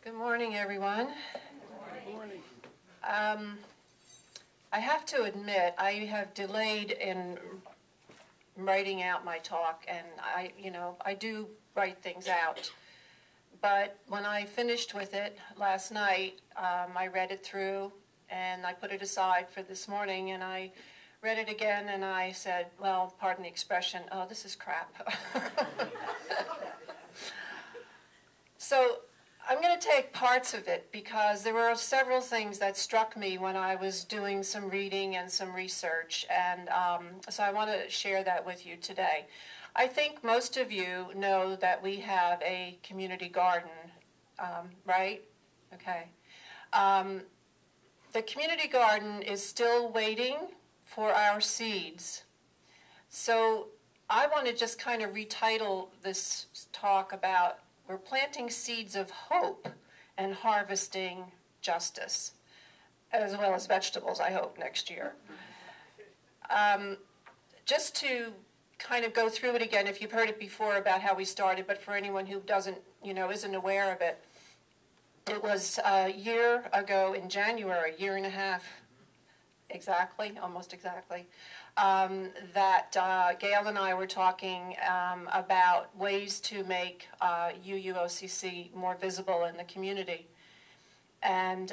Good morning, everyone. Good morning. I have to admit, I have delayed in writing out my talk, and I do write things out. But when I finished with it last night, I read it through, and I put it aside for this morning, and I read it again, and I said, well, pardon the expression, oh, this is crap. So I'm going to take parts of it because there were several things that struck me when I was doing some reading and some research, and so I want to share that with you today. I think most of you know that we have a community garden, right? Okay. The community garden is still waiting for our seeds. So I want to just kind of retitle this talk about we're planting seeds of hope and harvesting justice, as well as vegetables, I hope, next year. Just to kind of go through it again, if you've heard it before about how we started, but for anyone who doesn't, isn't aware of it, it was a year ago in January, a year and a half, exactly, almost exactly, that Gail and I were talking about ways to make UUOCC more visible in the community. And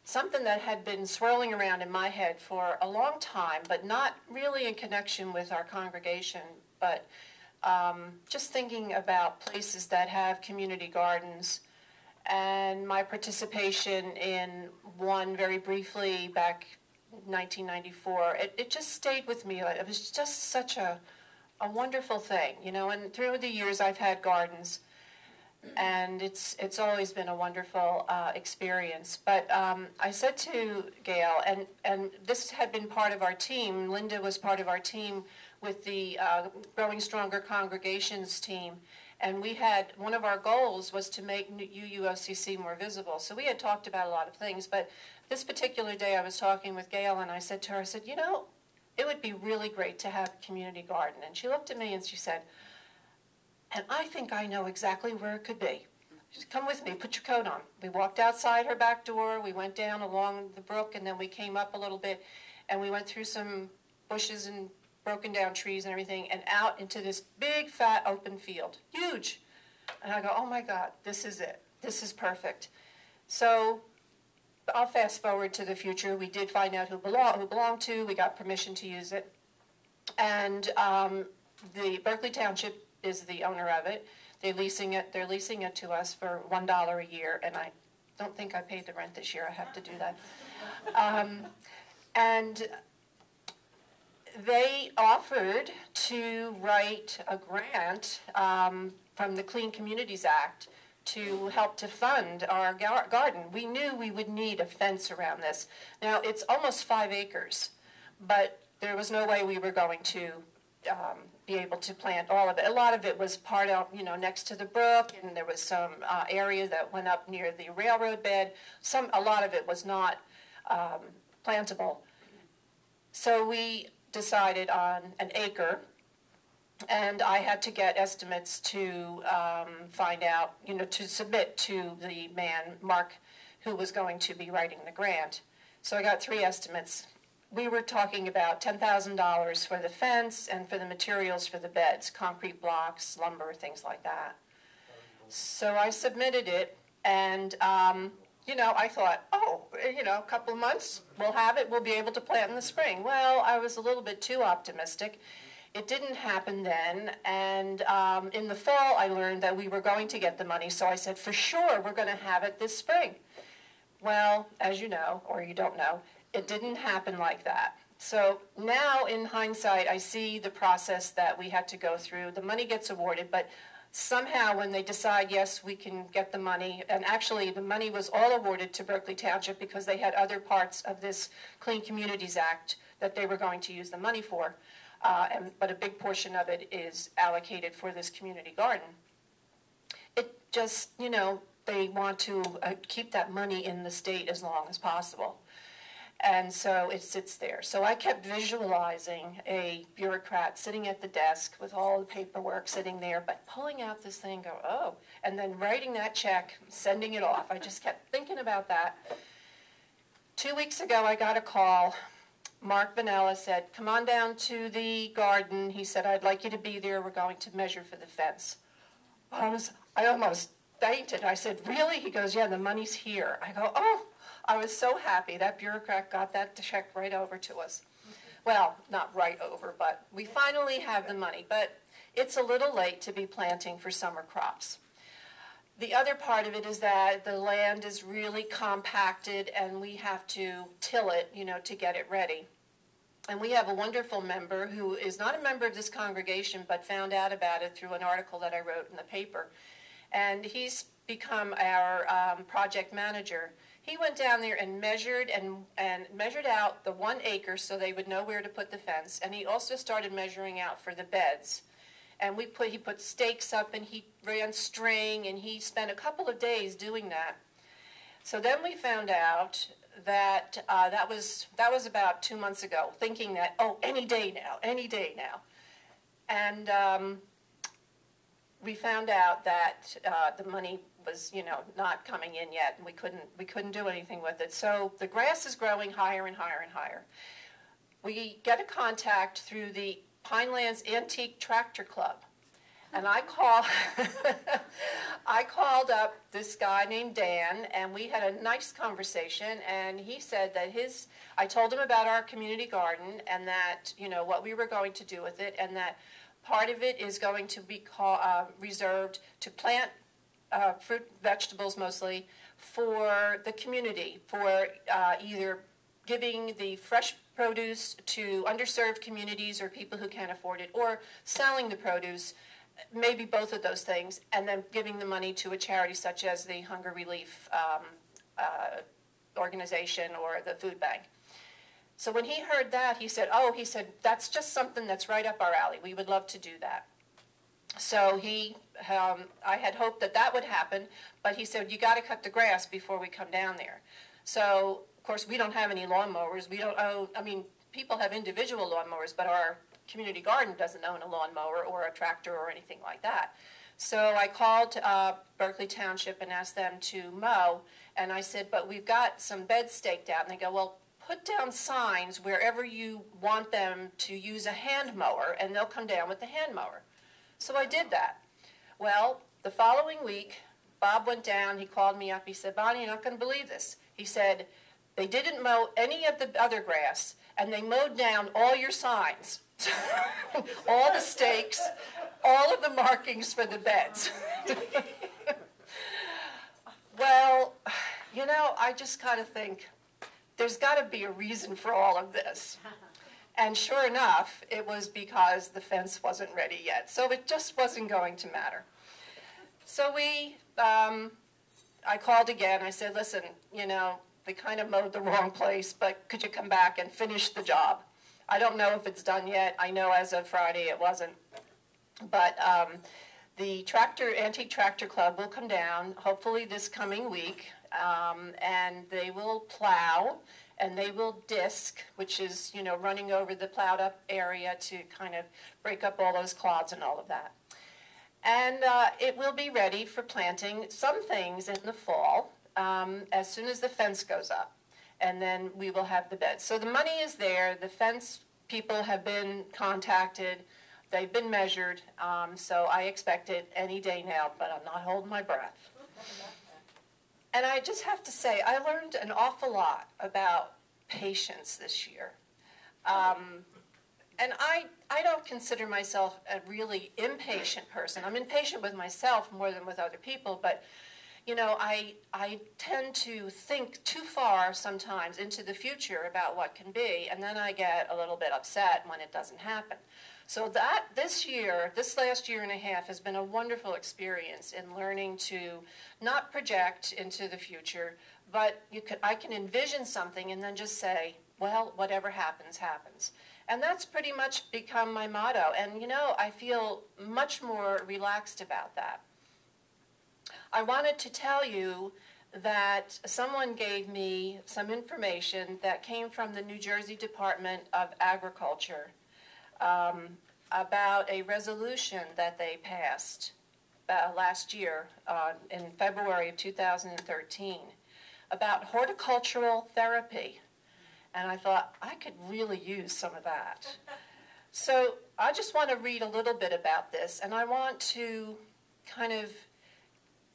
something that had been swirling around in my head for a long time, but not really in connection with our congregation, but just thinking about places that have community gardens, and my participation in one very briefly back 1994, it just stayed with me. It was just such a wonderful thing, and through the years I've had gardens, and it's always been a wonderful experience. But I said to Gail, and this had been part of our team, Linda was part of our team with the Growing Stronger Congregations team, and we had, one of our goals was to make UUOCC more visible. So we had talked about a lot of things, but this particular day I was talking with Gail, and I said to her, I said, it would be really great to have a community garden. And she looked at me and she said, and I think I know exactly where it could be. She said, come with me, put your coat on. We walked outside her back door, we went down along the brook, and then we came up a little bit, and we went through some bushes and broken down trees and everything, and out into this big, fat, open field. Huge. And I go, oh my God, this is it. This is perfect. So I'll fast forward to the future. We did find out who belonged to. We got permission to use it. And the Berkeley Township is the owner of it. They're leasing it to us for $1 a year, and I don't think I paid the rent this year. I have to do that. And they offered to write a grant from the Clean Communities Act to help to fund our garden. We knew we would need a fence around this. Now, it's almost 5 acres, but there was no way we were going to be able to plant all of it. A lot of it was part of, next to the brook, and there was some area that went up near the railroad bed. A lot of it was not plantable. So we decided on an acre, and I had to get estimates to find out, to submit to the man, Mark, who was going to be writing the grant. So I got 3 estimates. We were talking about $10,000 for the fence and for the materials for the beds, concrete blocks, lumber, things like that. So I submitted it, and I thought, a couple of months, we'll have it, we'll be able to plant in the spring. Well, I was a little bit too optimistic. It didn't happen then, and in the fall I learned that we were going to get the money, so I said, for sure, we're going to have it this spring. Well, as you know, or you don't know, it didn't happen like that. So now, in hindsight, I see the process that we had to go through. The money gets awarded, but somehow when they decide, yes, we can get the money, and actually the money was all awarded to Berkeley Township because they had other parts of this Clean Communities Act that they were going to use the money for, but a big portion of it is allocated for this community garden. It just, they want to keep that money in the state as long as possible. And so it sits there. So I kept visualizing a bureaucrat sitting at the desk with all the paperwork sitting there, but pulling out this thing, go, oh, and then writing that check, sending it off. I just kept thinking about that. 2 weeks ago, I got a call. Mark Vanella said, come on down to the garden. He said, I'd like you to be there. We're going to measure for the fence. I almost fainted. I said, really? He goes, yeah, the money's here. I go, oh. I was so happy. That bureaucrat got that check right over to us. Well, not right over, but we finally have the money. But it's a little late to be planting for summer crops. The other part of it is that the land is really compacted and we have to till it, to get it ready. And we have a wonderful member who is not a member of this congregation but found out about it through an article that I wrote in the paper. And he's become our project manager. He went down there and measured out the 1 acre so they would know where to put the fence. And he also started measuring out for the beds. And he put stakes up and he ran string and he spent a couple of days doing that. So then we found out that that was about 2 months ago, thinking that, oh, any day now. And we found out that the money was, not coming in yet, and we couldn't do anything with it. So the grass is growing higher and higher and higher. We get a contact through the Pinelands Antique Tractor Club, and I called up this guy named Dan, and we had a nice conversation, and he said that I told him about our community garden and that, what we were going to do with it, and that part of it is going to be reserved to plant fruit, vegetables mostly, for the community, for either giving the fresh produce to underserved communities or people who can't afford it, or selling the produce, maybe both of those things, and then giving the money to a charity such as the Hunger Relief organization or the food bank. So when he heard that, he said, that's just something that's right up our alley. We would love to do that. So I had hoped that would happen, but he said, you got to cut the grass before we come down there. So, of course, we don't have any lawnmowers. We don't own, people have individual lawnmowers, but our community garden doesn't own a lawnmower or a tractor or anything like that. So I called Berkeley Township and asked them to mow, and I said, but we've got some beds staked out. And they go, well, put down signs wherever you want them to use a hand mower, and they'll come down with the hand mower. So I did that. Well, the following week, Bob went down, he called me up, he said, Bonnie, you're not going to believe this. He said, they didn't mow any of the other grass, and they mowed down all your signs, all the stakes, all of the markings for the beds. Well, I just got to think, there's got to be a reason for all of this. And sure enough, it was because the fence wasn't ready yet. So it just wasn't going to matter. So I called again. I said, listen, they kind of mowed the wrong place, but could you come back and finish the job? I don't know if it's done yet. I know as of Friday it wasn't. But the Antique Tractor Club will come down, hopefully this coming week, and they will plow. And they will disc, which is, running over the plowed up area to kind of break up all those clods and all of that. And it will be ready for planting some things in the fall as soon as the fence goes up. And then we will have the beds. So the money is there. The fence people have been contacted. They've been measured. So I expect it any day now, but I'm not holding my breath. And I just have to say, I learned an awful lot about patience this year. And I don't consider myself a really impatient person. I'm impatient with myself more than with other people, but I tend to think too far sometimes into the future about what can be, and then I get a little bit upset when it doesn't happen. So this last year and a half has been a wonderful experience in learning to not project into the future, but I can envision something and then just say, well, whatever happens, happens. And that's pretty much become my motto. And, I feel much more relaxed about that. I wanted to tell you that someone gave me some information that came from the New Jersey Department of Agriculture about a resolution that they passed last year in February of 2013 about horticultural therapy. And I thought, I could really use some of that. So I just want to read a little bit about this, and I want to kind of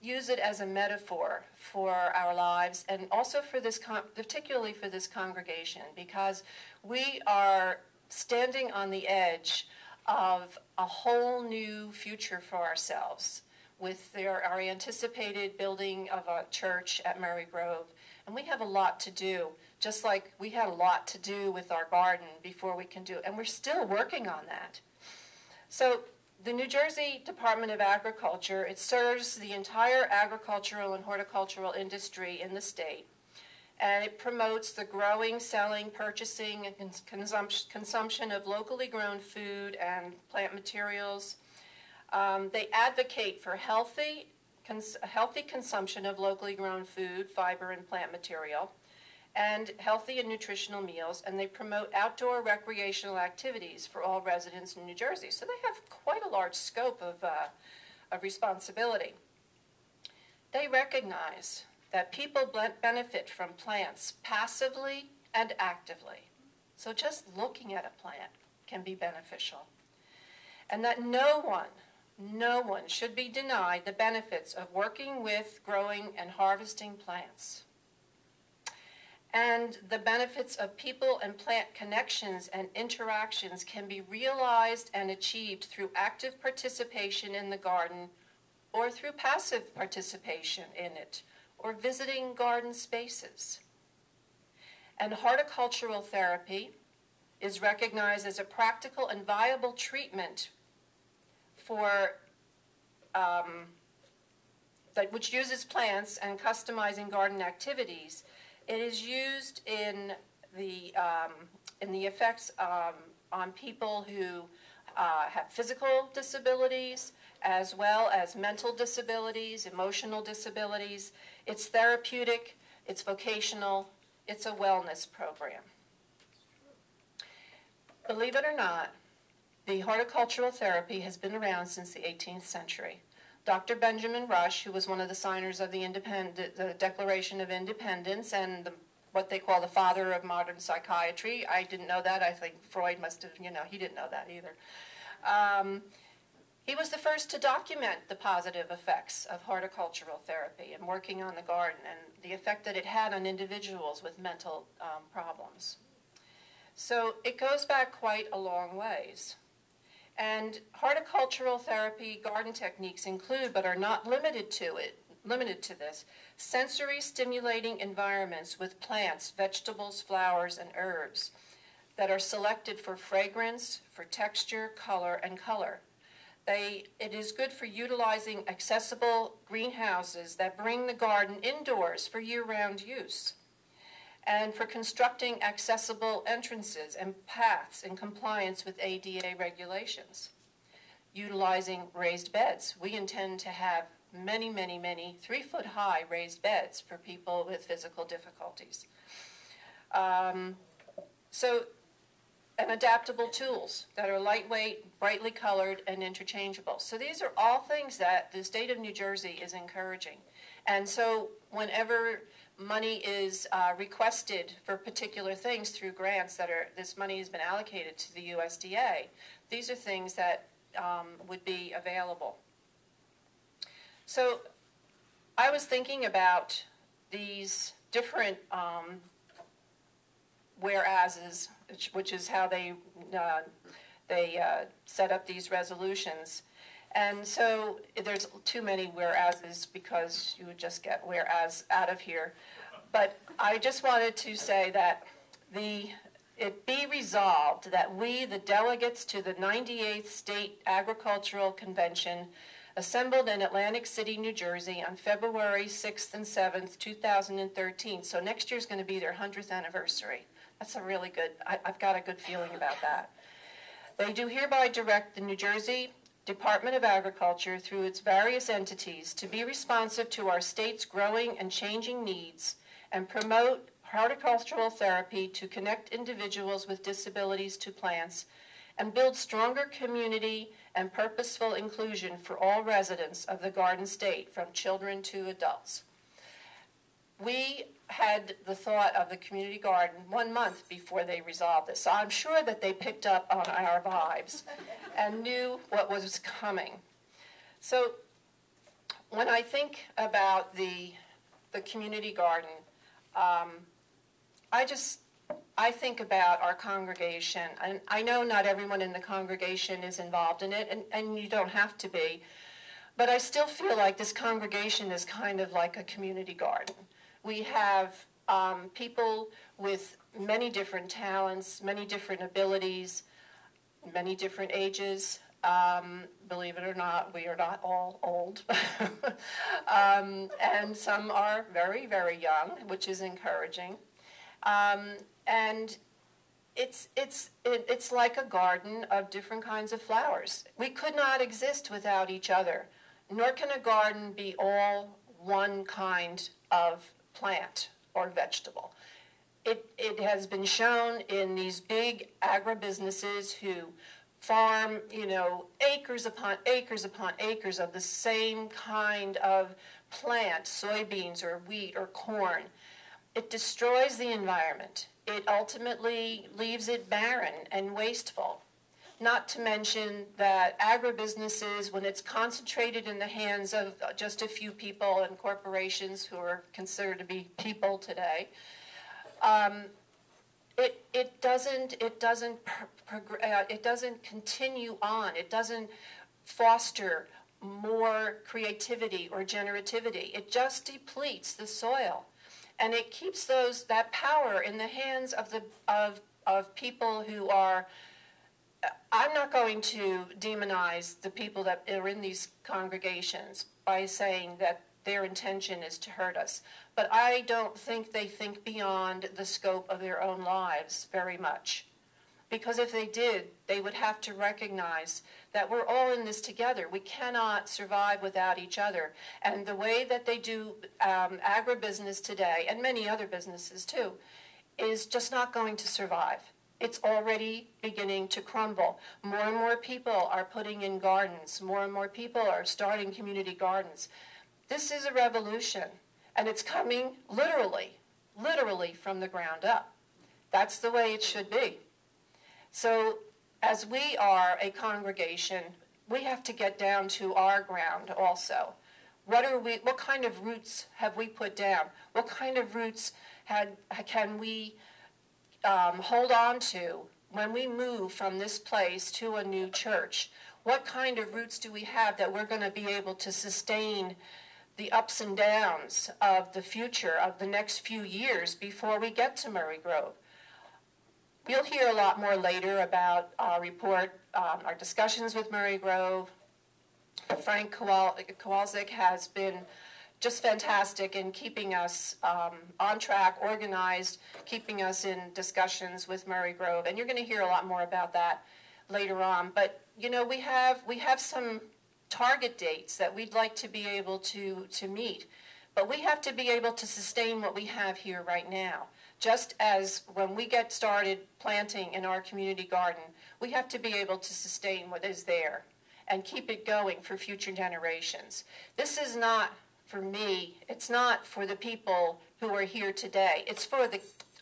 use it as a metaphor for our lives, and also for this, particularly for this congregation, because we are standing on the edge of a whole new future for ourselves with our anticipated building of a church at Murray Grove. And we have a lot to do, just like we had a lot to do with our garden before we can do it. And we're still working on that. So the New Jersey Department of Agriculture, it serves the entire agricultural and horticultural industry in the state. And it promotes the growing, selling, purchasing, and consumption of locally grown food and plant materials. They advocate for healthy consumption of locally grown food, fiber, and plant material, and healthy and nutritional meals, and they promote outdoor recreational activities for all residents in New Jersey. So they have quite a large scope of responsibility. They recognize that people benefit from plants passively and actively. So just looking at a plant can be beneficial. And that no one should be denied the benefits of working with, growing, and harvesting plants. And the benefits of people and plant connections and interactions can be realized and achieved through active participation in the garden or through passive participation in it, or visiting garden spaces. And horticultural therapy is recognized as a practical and viable treatment for which uses plants and customizing garden activities. It is used in the effects on people who have physical disabilities, as well as mental disabilities, emotional disabilities. It's therapeutic, it's vocational, it's a wellness program. Believe it or not, the horticultural therapy has been around since the 18th century. Dr. Benjamin Rush, who was one of the signers of the Declaration of Independence and what they call the father of modern psychiatry. I didn't know that. I think Freud must have, he didn't know that either. He was the first to document the positive effects of horticultural therapy and working on the garden and the effect that it had on individuals with mental problems. So it goes back quite a long ways. And horticultural therapy garden techniques include, but are not limited to this, sensory stimulating environments with plants, vegetables, flowers, and herbs that are selected for fragrance, for texture, color, and color. It is good for utilizing accessible greenhouses that bring the garden indoors for year-round use, and for constructing accessible entrances and paths in compliance with ADA regulations. Utilizing raised beds. We intend to have many, many, many 3-foot-high raised beds for people with physical difficulties. And adaptable tools that are lightweight, brightly colored, and interchangeable. So these are all things that the state of New Jersey is encouraging. And so whenever money is requested for particular things through grants this money has been allocated to the USDA, these are things that would be available. So I was thinking about these different whereases, which is how they set up these resolutions. And so there's too many whereases because you would just get whereas out of here. But I just wanted to say that it be resolved that we, the delegates to the 98th State Agricultural Convention, assembled in Atlantic City, New Jersey on February 6th and 7th, 2013. So next year's going to be their 100th anniversary. That's a really good, I've got a good feeling about that. They do hereby direct the New Jersey Department of Agriculture, through its various entities, to be responsive to our state's growing and changing needs and promote horticultural therapy to connect individuals with disabilities to plants and build stronger community and purposeful inclusion for all residents of the Garden State, from children to adults. We had the thought of the community garden 1 month before they resolved this, so I'm sure that they picked up on our vibes and knew what was coming. So when I think about the community garden, I think about our congregation, and I know not everyone in the congregation is involved in it, and you don't have to be, but I still feel like this congregation is kind of like a community garden. We have people with many different talents, many different abilities, many different ages. Believe it or not, we are not all old. And some are very, very young, which is encouraging. And it's like a garden of different kinds of flowers. We could not exist without each other, nor can a garden be all one kind of plant or vegetable. It has been shown in these big agribusinesses who farm, you know, acres upon acres upon acres of the same kind of plant, soybeans or wheat or corn. It destroys the environment. It ultimately leaves it barren and wasteful. Not to mention that agribusinesses, when it's concentrated in the hands of just a few people and corporations who are considered to be people today, it doesn't continue on. It doesn't foster more creativity or generativity. It just depletes the soil, and it keeps that power in the hands of people who are. I'm not going to demonize the people that are in these congregations by saying that their intention is to hurt us, but I don't think they think beyond the scope of their own lives very much. Because if they did, they would have to recognize that we're all in this together. We cannot survive without each other. And the way that they do agribusiness today, and many other businesses too, is just not going to survive. It's already beginning to crumble. More and more people are putting in gardens. More and more people are starting community gardens. This is a revolution, and it's coming literally from the ground up. That's the way it should be. So as we are a congregation, we have to get down to our ground also. What kind of roots have we put down? What kind of roots can we hold on to when we move from this place to a new church? What kind of roots do we have that we're going to be able to sustain the ups and downs of the future of the next few years before we get to Murray Grove? We'll hear a lot more later about our report, our discussions with Murray Grove. Frank Kowalczyk has been just fantastic in keeping us on track, organized, keeping us in discussions with Murray Grove, and you're going to hear a lot more about that later on. But you know, we have some target dates that we'd like to be able to meet, but we have to be able to sustain what we have here right now. Just as when we get started planting in our community garden, we have to be able to sustain what is there and keep it going for future generations. This is not for me, it's not for the people who are here today. It's for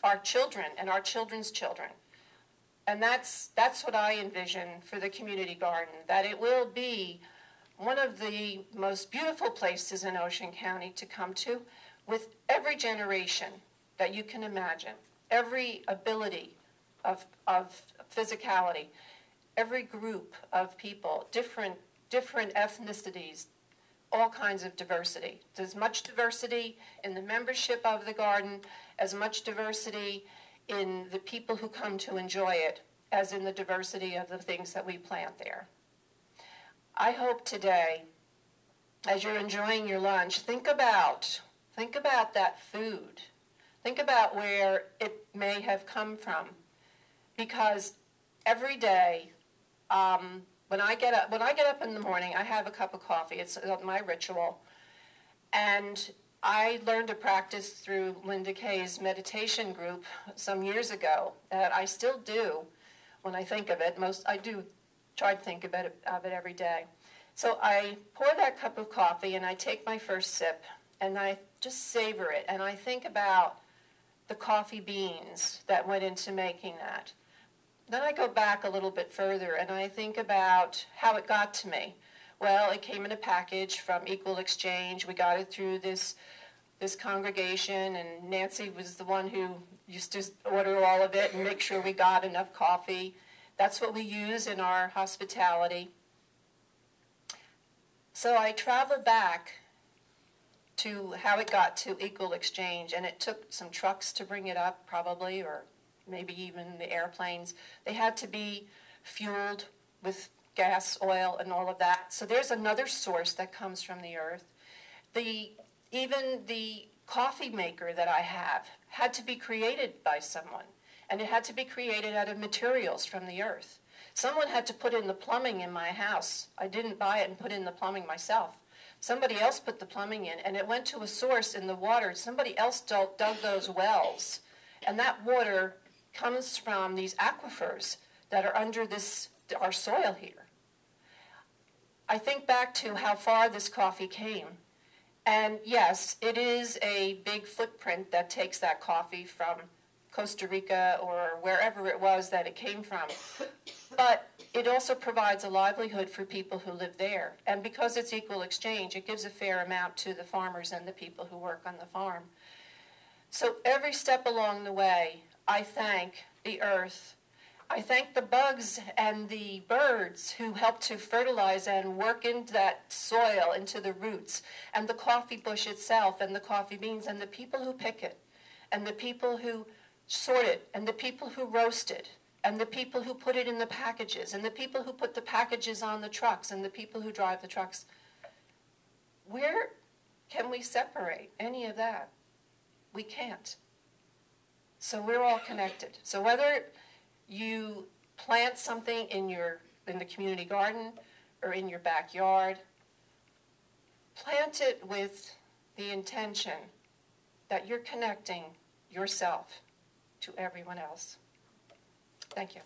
our children and our children's children. And that's what I envision for the community garden, that it will be one of the most beautiful places in Ocean County to come to, with every generation that you can imagine, every ability of physicality, every group of people, different ethnicities, all kinds of diversity. There's much diversity in the membership of the garden, as much diversity in the people who come to enjoy it, as in the diversity of the things that we plant there. I hope today, as you're enjoying your lunch, think about that food. Think about where it may have come from, because every day When I get up in the morning, I have a cup of coffee. It's my ritual. And I learned to practice through Linda Kay's meditation group some years ago that I still do when I think of it. I do try to think of it every day. So I pour that cup of coffee and I take my first sip and I just savor it. And I think about the coffee beans that went into making that. Then I go back a little bit further and I think about how it got to me. Well, it came in a package from Equal Exchange. We got it through this congregation, and Nancy was the one who used to order all of it and make sure we got enough coffee. That's what we use in our hospitality. So I travel back to how it got to Equal Exchange, and it took some trucks to bring it up, probably, or maybe even the airplanes. They had to be fueled with gas, oil, and all of that. So there's another source that comes from the earth. Even the coffee maker that I have had to be created by someone, and it had to be created out of materials from the earth. Someone had to put in the plumbing in my house. I didn't buy it and put in the plumbing myself. Somebody else put the plumbing in, and it went to a source in the water. Somebody else dug those wells, and that water comes from these aquifers that are under our soil here. I think back to how far this coffee came. And yes, it is a big footprint that takes that coffee from Costa Rica or wherever it was that it came from. But it also provides a livelihood for people who live there. And because it's Equal Exchange, it gives a fair amount to the farmers and the people who work on the farm. So every step along the way, I thank the earth. I thank the bugs and the birds who help to fertilize and work into that soil, into the roots, and the coffee bush itself, and the coffee beans, and the people who pick it, and the people who sort it, and the people who roast it, and the people who put it in the packages, and the people who put the packages on the trucks, and the people who drive the trucks. Where can we separate any of that? We can't. So we're all connected. So whether you plant something in the community garden or in your backyard, plant it with the intention that you're connecting yourself to everyone else. Thank you.